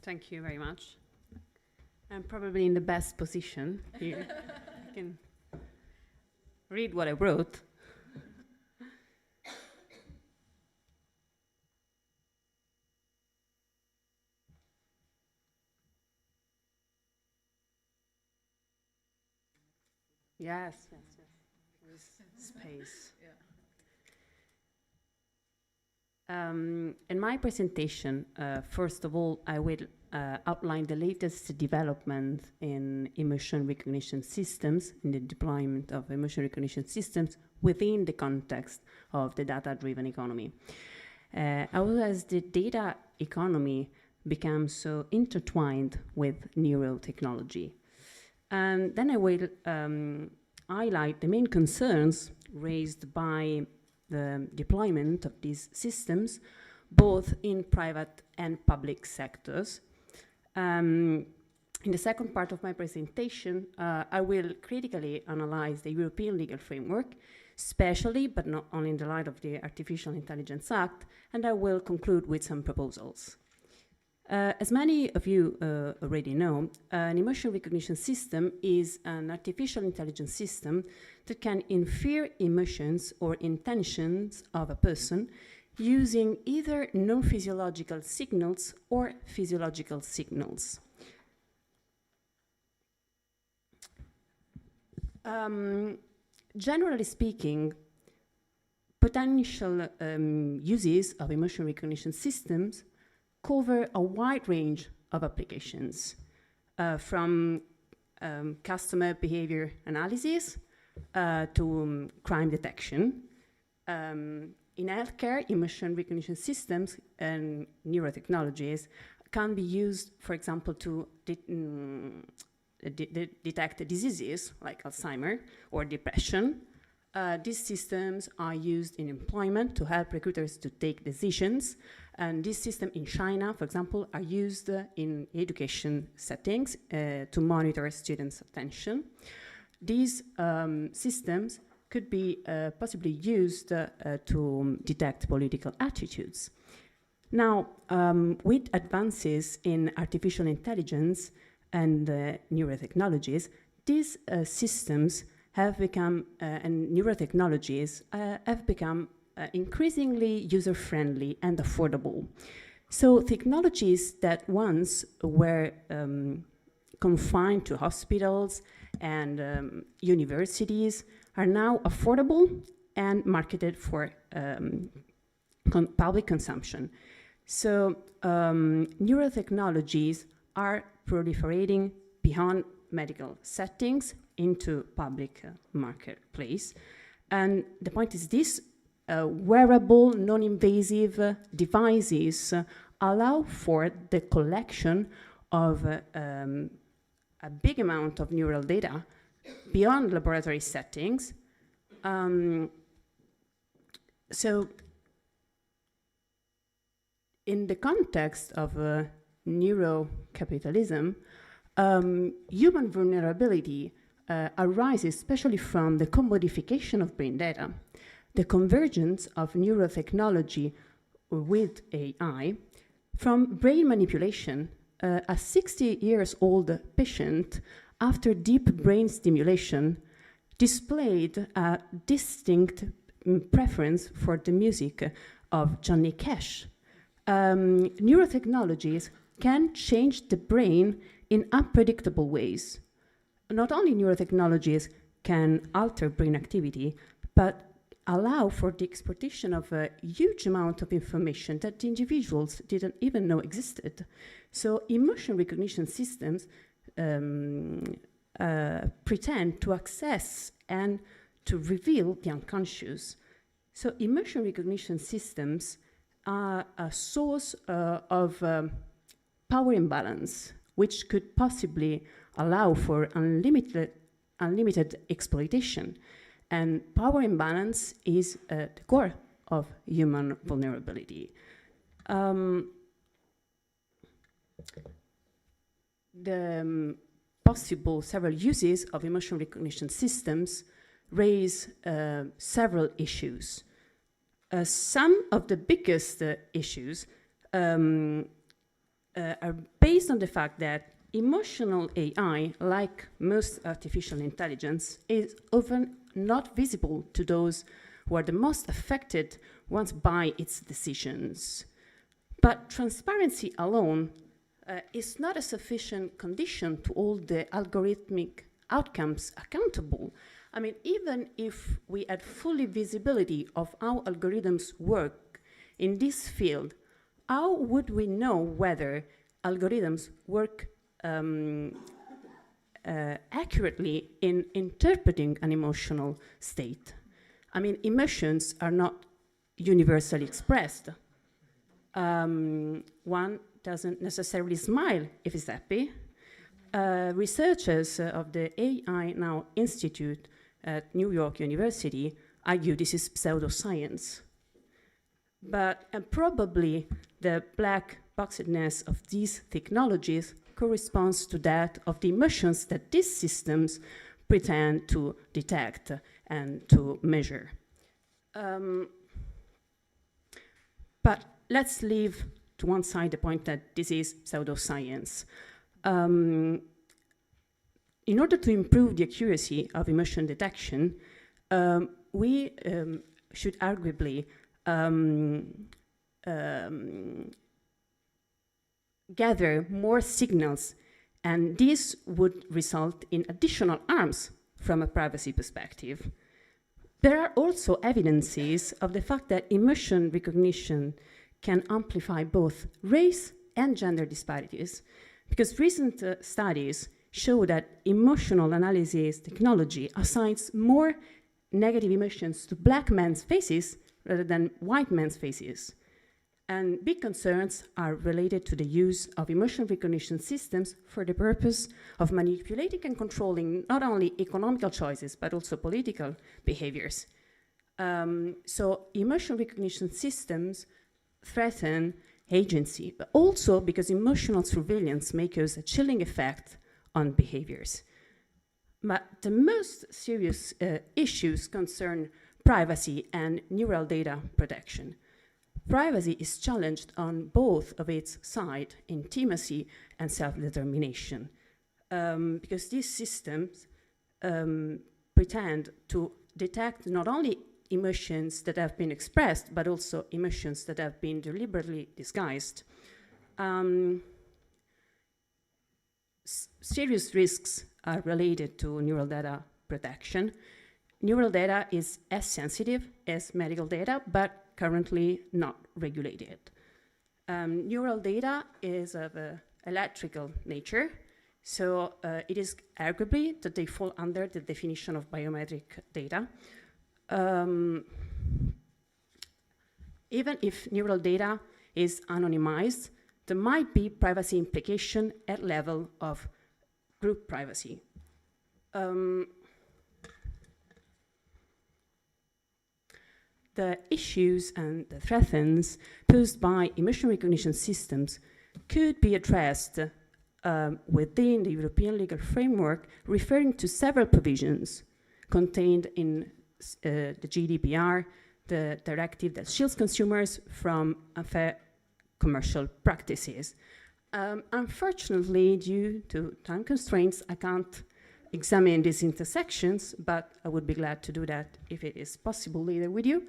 Thank you very much. I'm probably in the best position here. I can read what I wrote. Yes. There's space. In my presentation, first of all, I will outline the latest development in emotion recognition systems, in the deployment of emotion recognition systems within the context of the data-driven economy. As the data economy becomes so intertwined with neurotechnology. And then I will highlight the main concerns raised by the deployment of these systems, both in private and public sectors. In the second part of my presentation, I will critically analyze the European legal framework, especially, but not only in the light of the Artificial Intelligence Act, and I will conclude with some proposals. As many of you already know, an emotion recognition system is an artificial intelligence system that can infer emotions or intentions of a person using either non-physiological signals or physiological signals. Generally speaking, potential uses of emotion recognition systems cover a wide range of applications, from customer behavior analysis to crime detection. In healthcare, emotion recognition systems and neurotechnologies can be used, for example, to detect diseases like Alzheimer's or depression. These systems are used in employment to help recruiters to take decisions. And this system in China, for example, are used in education settings to monitor students' attention. These systems could be possibly used to detect political attitudes. Now, with advances in artificial intelligence and neurotechnologies, these systems have become, and neurotechnologies have become increasingly user-friendly and affordable. So technologies that once were confined to hospitals and universities are now affordable and marketed for public consumption. So neurotechnologies are proliferating beyond medical settings into public marketplace. And the point is this, wearable, non-invasive devices allow for the collection of a big amount of neural data beyond laboratory settings. So in the context of neurocapitalism, human vulnerability arises especially from the commodification of brain data, the convergence of neurotechnology with AI, from brain manipulation. A 60-year-old patient, after deep brain stimulation, displayed a distinct preference for the music of Johnny Cash. Neurotechnologies can change the brain in unpredictable ways. Not only neurotechnologies can alter brain activity, but allow for the exploitation of a huge amount of information that the individuals didn't even know existed. So emotion recognition systems pretend to access and to reveal the unconscious. So emotion recognition systems are a source of power imbalance, which could possibly allow for unlimited exploitation. And power imbalance is at the core of human vulnerability. The possible several uses of emotion recognition systems raise several issues. Some of the biggest issues are based on the fact that emotional AI, like most artificial intelligence, is often not visible to those who are the most affected ones by its decisions. But transparency alone is not a sufficient condition to hold the algorithmic outcomes accountable. I mean, even if we had fully visibility of how algorithms work in this field, how would we know whether algorithms work accurately in interpreting an emotional state? I mean, emotions are not universally expressed. One doesn't necessarily smile if he's happy. Researchers of the AI Now Institute at New York University argue this is pseudoscience. But probably the black boxedness of these technologies corresponds to that of the emotions that these systems pretend to detect and to measure. But let's leave to one side the point that this is pseudoscience. In order to improve the accuracy of emotion detection, we should arguably gather more signals, and this would result in additional harms from a privacy perspective. There are also evidences of the fact that emotion recognition can amplify both race and gender disparities, because recent studies show that emotional analysis technology assigns more negative emotions to black men's faces rather than white men's faces. And big concerns are related to the use of emotion recognition systems for the purpose of manipulating and controlling not only economical choices, but also political behaviors. So emotion recognition systems threaten agency, but also because emotional surveillance may cause a chilling effect on behaviors. But the most serious issues concern privacy and neural data protection. Privacy is challenged on both of its sides, intimacy and self-determination, because these systems pretend to detect not only emotions that have been expressed, but also emotions that have been deliberately disguised. Serious risks are related to neural data protection. Neural data is as sensitive as medical data, but currently not regulated. Neural data is of electrical nature, so it is arguably that they fall under the definition of biometric data. Even if neural data is anonymized, there might be privacy implication at level of group privacy. The issues and the threats posed by emotion recognition systems could be addressed within the European legal framework, referring to several provisions contained in the GDPR, the directive that shields consumers from unfair commercial practices. Unfortunately, due to time constraints, I can't examine these intersections, but I would be glad to do that if it is possible later with you.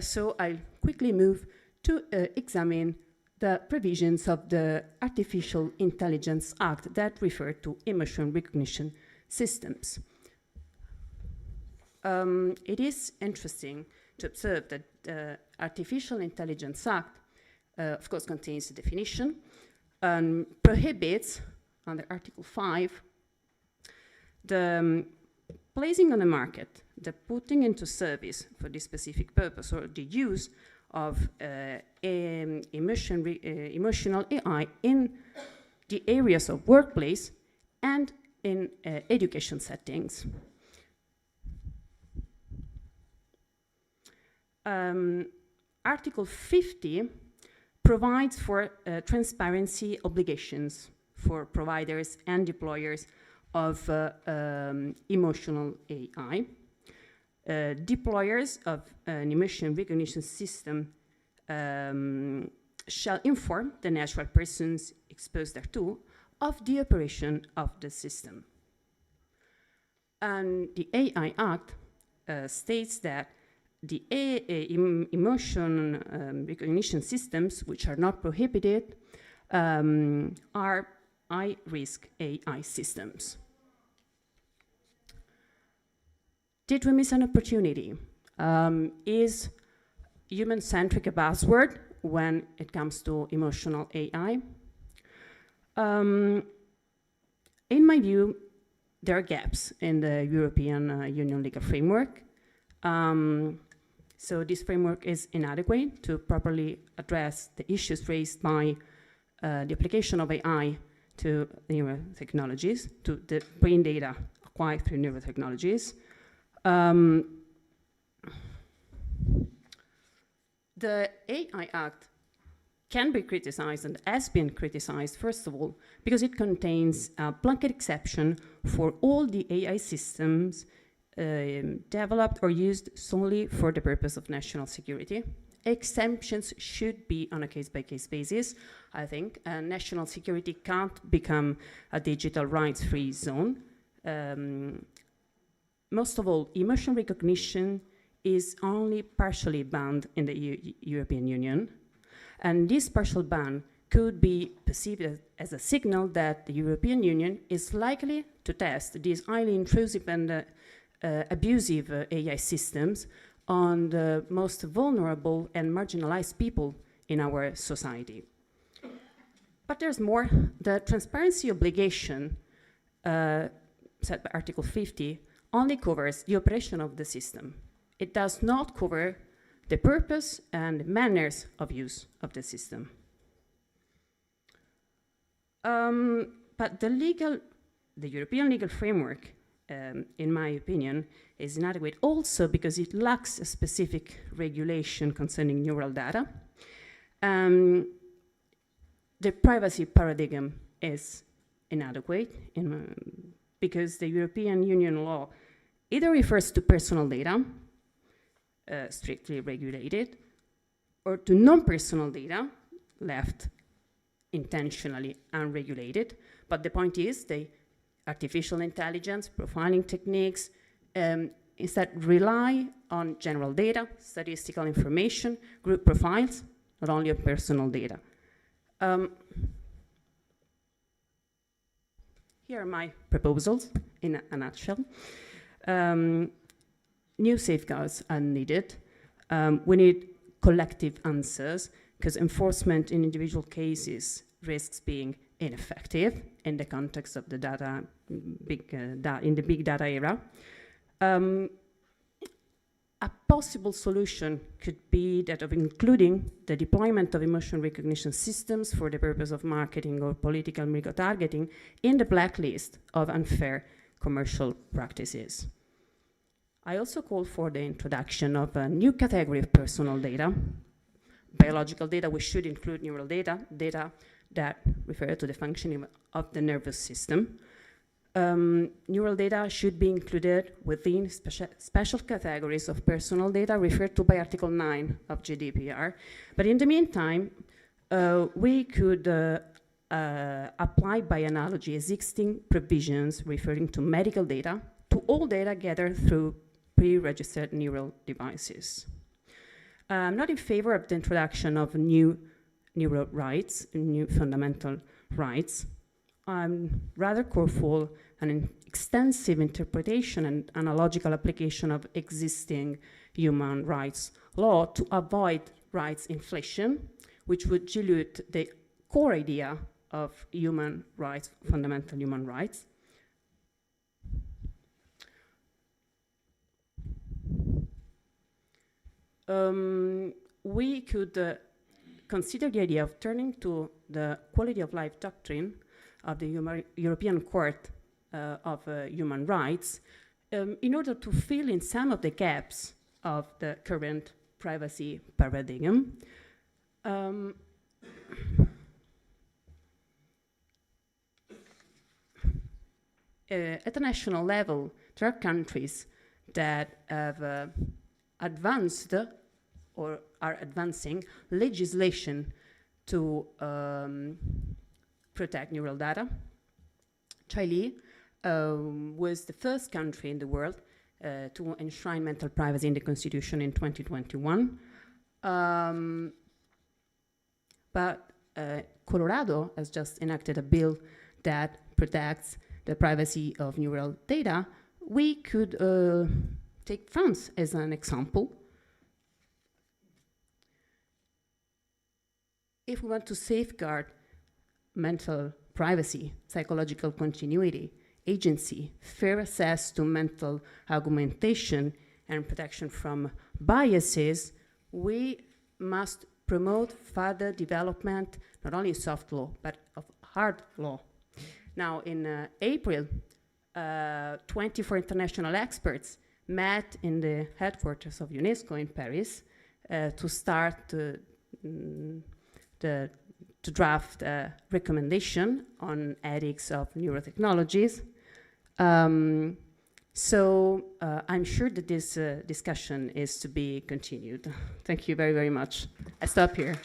So I'll quickly move to examine the provisions of the Artificial Intelligence Act that refer to emotion recognition systems. It is interesting to observe that the Artificial Intelligence Act, of course, contains a definition and prohibits, under Article 5, the placing on the market, the putting into service for this specific purpose, or the use of emotional AI in the areas of workplace and in education settings. Article 50 provides for transparency obligations for providers and deployers of emotional AI. Deployers of an emotion recognition system shall inform the natural persons exposed thereto, of the operation of the system. And the AI Act states that the emotion recognition systems, which are not prohibited, are high-risk AI systems. Did we miss an opportunity? Is human-centric a buzzword when it comes to emotional AI? In my view, there are gaps in the European Union legal framework. So this framework is inadequate to properly address the issues raised by the application of AI to neurotechnologies, to the brain data acquired through neurotechnologies. The AI Act can be criticized and has been criticized, first of all, because it contains a blanket exception for all the AI systems developed or used solely for the purpose of national security. Exemptions should be on a case-by-case basis, I think. National security can't become a digital rights-free zone. Most of all, emotion recognition is only partially banned in the European Union. And this partial ban could be perceived as a signal that the European Union is likely to test these highly intrusive and abusive AI systems on the most vulnerable and marginalized people in our society. But there's more. The transparency obligation set by Article 50 only covers the operation of the system. It does not cover the purpose and manners of use of the system. But the European legal framework, in my opinion, is inadequate also because it lacks a specific regulation concerning neural data. The privacy paradigm is inadequate because the European Union law either refers to personal data, strictly regulated, or to non-personal data, left intentionally unregulated. But the point is, the artificial intelligence, profiling techniques, instead rely on general data, statistical information, group profiles, not only on personal data. Here are my proposals in a nutshell. New safeguards are needed. We need collective answers because enforcement in individual cases risks being ineffective in the context of the data, in the big data era. A possible solution could be that of including the deployment of emotion recognition systems for the purpose of marketing or political micro-targeting in the blacklist of unfair commercial practices. I also call for the introduction of a new category of personal data. Biological data, we should include neural data, data that refer to the functioning of the nervous system. Neural data should be included within special categories of personal data referred to by Article 9 of GDPR. But in the meantime, we could apply by analogy existing provisions referring to medical data to all data gathered through pre-registered neural devices. I'm not in favor of the introduction of new neural rights, new fundamental rights. I'm rather call for an extensive interpretation and analogical application of existing human rights law to avoid rights inflation, which would dilute the core idea of human rights, fundamental human rights. We could consider the idea of turning to the quality of life doctrine of the European Court of Human Rights in order to fill in some of the gaps of the current privacy paradigm. At the national level, there are countries that have advanced or are advancing legislation to protect neural data. Chile was the first country in the world to enshrine mental privacy in the Constitution in 2021. But Colorado has just enacted a bill that protects the privacy of neural data. We could take France as an example. If we want to safeguard mental privacy, psychological continuity, agency, fair access to mental argumentation, and protection from biases, we must promote further development, not only soft law, but of hard law. Now, in April, 24 international experts met in the headquarters of UNESCO in Paris to start to draft a recommendation on ethics of neurotechnologies. So I'm sure that this discussion is to be continued. Thank you very, very much. I stop here.